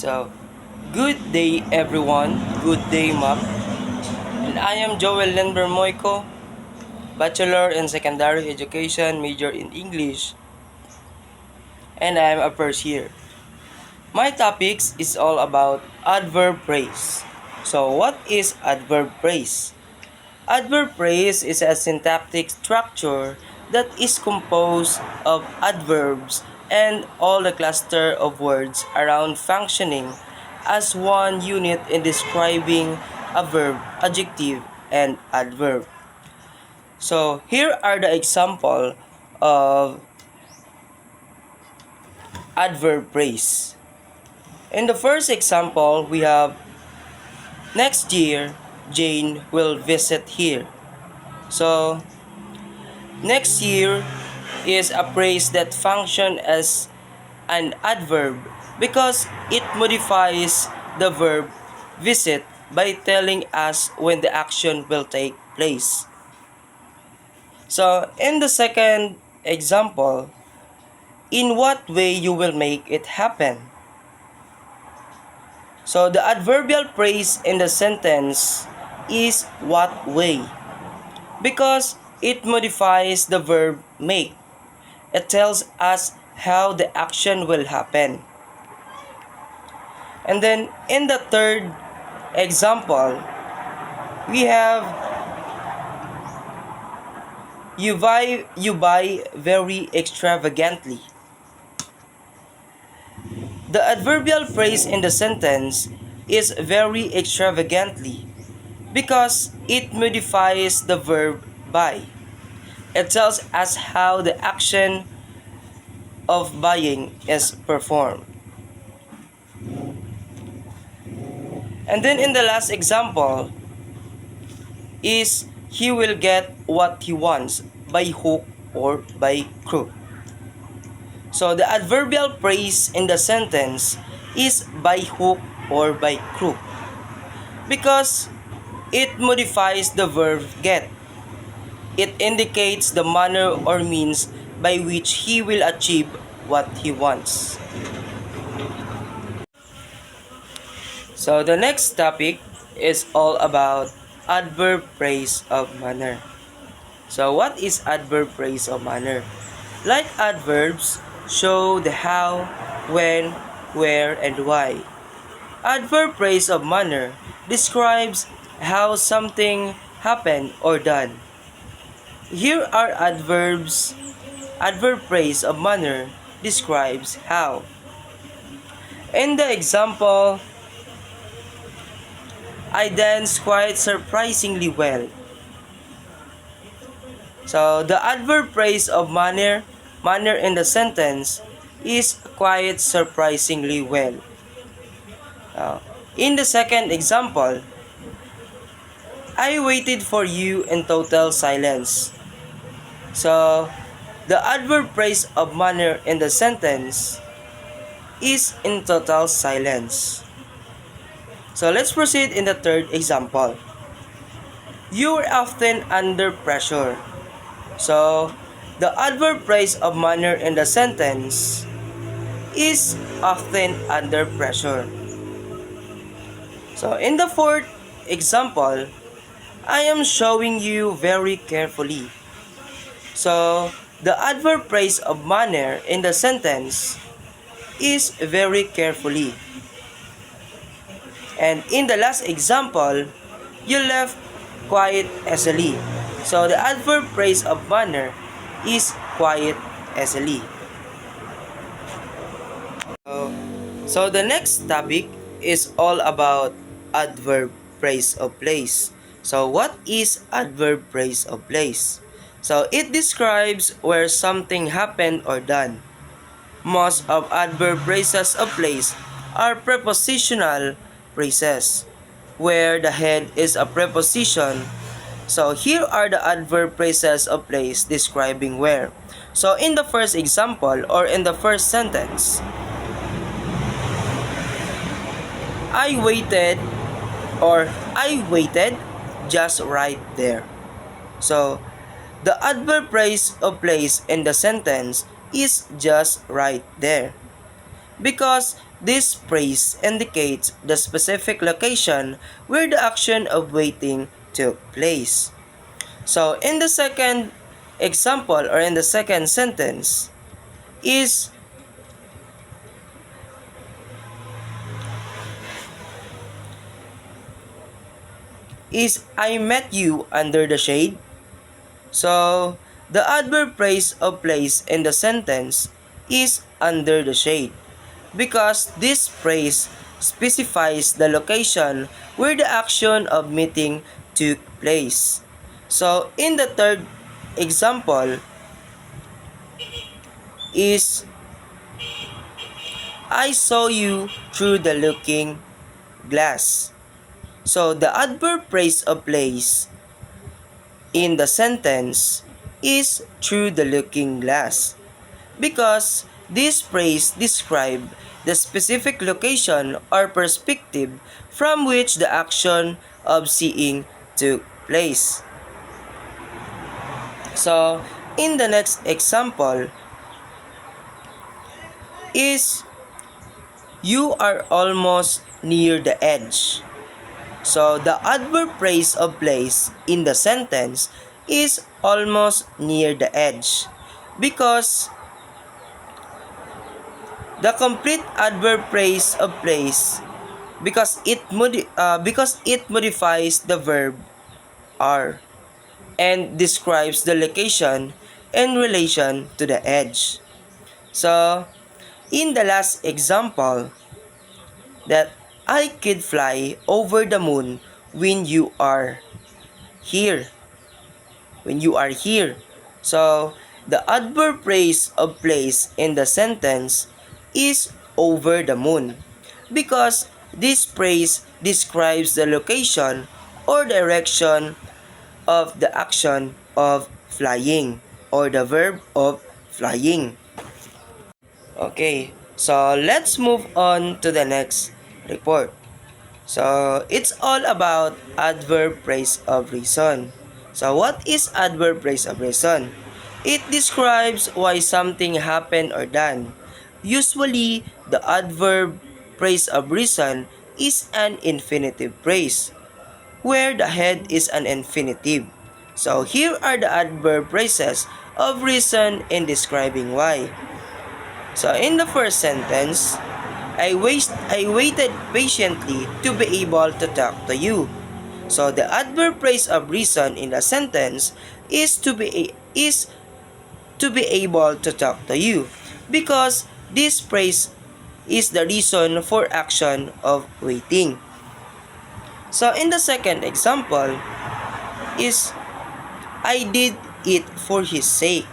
So, good day everyone. Good day, ma'am. And I am Joel Lenber Moico, Bachelor in Secondary Education, major in English, and I am a first year. My topics is all about adverb phrase. So, what is adverb phrase? Adverb phrase is a syntactic structure that is composed of adverbs and all the cluster of words around functioning as one unit in describing a verb, adjective, and adverb. So here are the example of adverb phrase. In the first example, we have next year Jane will visit here. So next year is a phrase that functions as an adverb because it modifies the verb visit by telling us when the action will take place. So, in the second example, in what way you will make it happen? So, the adverbial phrase in the sentence is what way because it modifies the verb make. It tells us how the action will happen. And then in the third example, we have you buy very extravagantly. The adverbial phrase in the sentence is very extravagantly because it modifies the verb buy. It tells us how the action of buying is performed. And then in the last example is he will get what he wants by hook or by crook. So the adverbial phrase in the sentence is by hook or by crook because it modifies the verb get. It indicates the manner or means by which he will achieve what he wants. So the next topic is all about adverb phrase of manner. So what is adverb phrase of manner? Like adverbs, show the how, when, where, and why. Adverb phrase of manner describes how something happened or done. Here are adverbs. Adverb phrase of manner describes how. In the example, I dance quite surprisingly well. So the adverb phrase of manner in the sentence is quite surprisingly well. In the second example, I waited for you in total silence. So the adverb phrase of manner in the sentence is in total silence. So let's proceed in the third example. You are often under pressure. So the adverb phrase of manner in the sentence is often under pressure. So in the fourth example, I am showing you very carefully. So the adverb phrase of manner in the sentence is very carefully. And in the last example, you left quiet easily. So the adverb phrase of manner is quiet easily. So the next topic is all about adverb phrase of place. So what is adverb phrase of place? So it describes where something happened or done. Most of adverb phrases of place are prepositional phrases where the head is a preposition. So here are the adverb phrases of place describing where. So in the first example or in the first sentence, I waited just right there. So the adverb phrase of place in the sentence is just right there. because this phrase indicates the specific location where the action of waiting took place. So in the second example or in the second sentence is I met you under the shade. So the adverb phrase of place in the sentence is under the shade because this phrase specifies the location where the action of meeting took place. So in the third example is I saw you through the looking glass. So the adverb phrase of place in the sentence is through the looking glass because this phrase describes the specific location or perspective from which the action of seeing took place. So in the next example is you are almost near the edge. So the adverb phrase of place in the sentence is almost near the edge because the complete adverb phrase of place because it modifies the verb are and describes the location in relation to the edge. So in the last example that I could fly over the moon when you are here. When you are here. So, the adverb phrase of place in the sentence is over the moon because this phrase describes the location or direction of the action of flying or the verb of flying. Okay, so let's move on to the next report. So, it's all about adverb phrase of reason. So, what is adverb phrase of reason? It describes why something happened or done. Usually, the adverb phrase of reason is an infinitive phrase, where the head is an infinitive. So, here are the adverb phrases of reason in describing why. So, in the first sentence, I waited patiently to be able to talk to you. So the adverb phrase of reason in the sentence is to be able to talk to you because this phrase is the reason for action of waiting. So in the second example is I did it for his sake.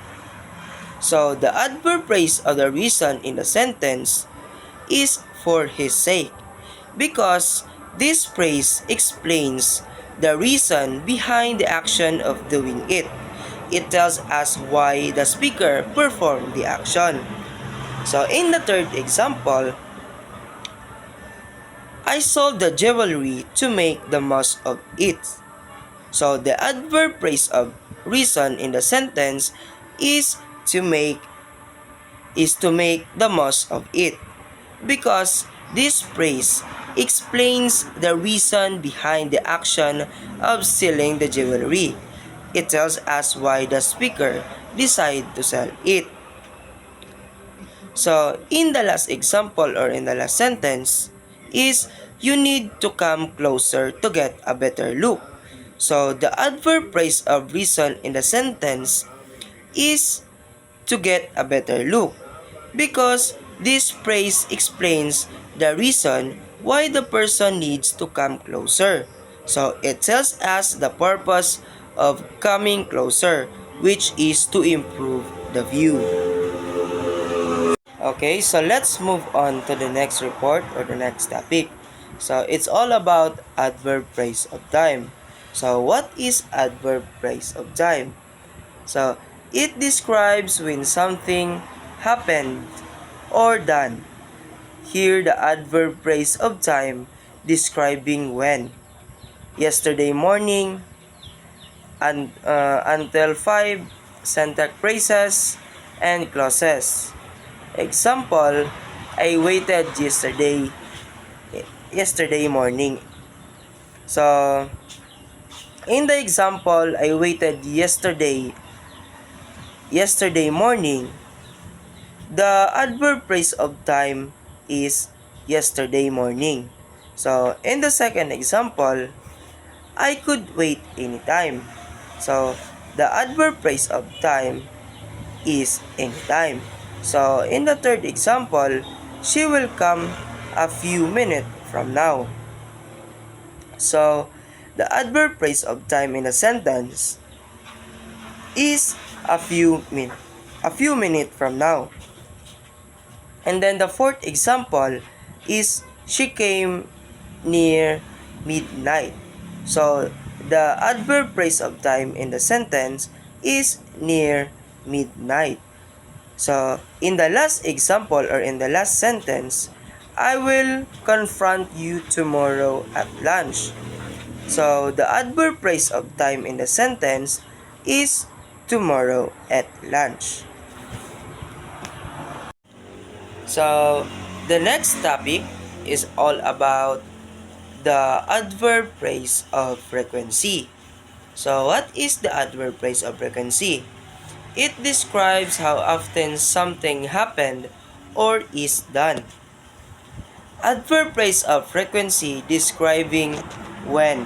So the adverb phrase of the reason in the sentence is for his sake because this phrase explains the reason behind the action of doing it. It tells us why the speaker performed the action. So in the third example, I sold the jewelry to make the most of it. So the adverb phrase of reason in the sentence is to make the most of it because this phrase explains the reason behind the action of selling the jewelry. It tells us why the speaker decided to sell it. So, in the last example or in the last sentence is you need to come closer to get a better look. So, the adverb phrase of reason in the sentence is to get a better look because this phrase explains the reason why the person needs to come closer. So it tells us the purpose of coming closer, which is to improve the view. Okay, so let's move on to the next report or the next topic. So it's all about adverb phrase of time. So what is adverb phrase of time? So it describes when something happened or done. Here the adverb phrase of time describing when. Yesterday morning and until 5 syntax phrases and clauses. Example, I waited yesterday morning. So, in the example, I waited yesterday morning. The adverb phrase of time is yesterday morning. So, in the second example, I could wait anytime. So, the adverb phrase of time is anytime. So, in the third example, she will come a few minutes from now. So, the adverb phrase of time in a sentence is a few minutes from now. And then the fourth example is she came near midnight. So, the adverb phrase of time in the sentence is near midnight. So, in the last example or in the last sentence, I will confront you tomorrow at lunch. So, the adverb phrase of time in the sentence is tomorrow at lunch. So, the next topic is all about the adverb phrase of frequency. So, what is the adverb phrase of frequency? It describes how often something happened or is done. Adverb phrase of frequency describing when.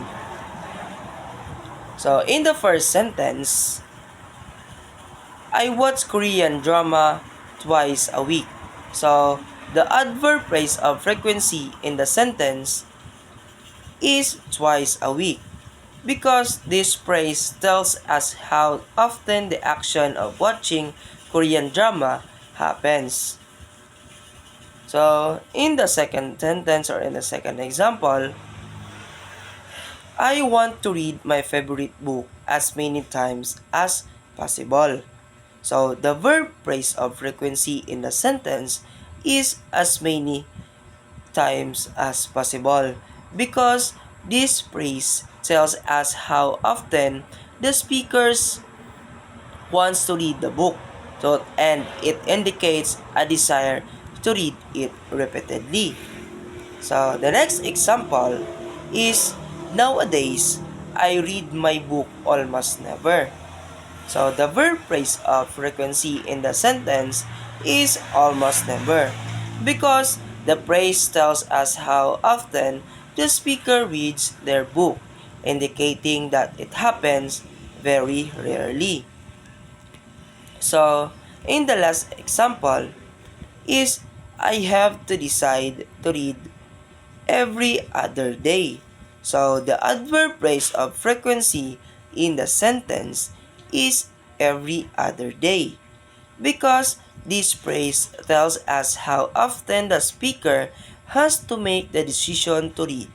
So, in the first sentence, I watch Korean drama twice a week. So, the adverb phrase of frequency in the sentence is twice a week because this phrase tells us how often the action of watching Korean drama happens. So, in the second sentence or in the second example, I want to read my favorite book as many times as possible. So, the verb phrase of frequency in the sentence is as many times as possible because this phrase tells us how often the speakers wants to read the book. So, and it indicates a desire to read it repeatedly. So, the next example is nowadays, I read my book almost never. So, the verb phrase of frequency in the sentence is almost never because the phrase tells us how often the speaker reads their book, indicating that it happens very rarely. So, in the last example is I have to decide to read every other day. So, the adverb phrase of frequency in the sentence is every other day because this phrase tells us how often the speaker has to make the decision to read.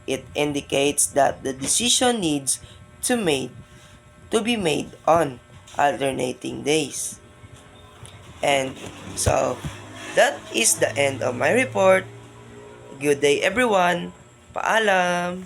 It indicates that the decision needs to be made on alternating days. And so, that is the end of my report. Good day everyone. Paalam.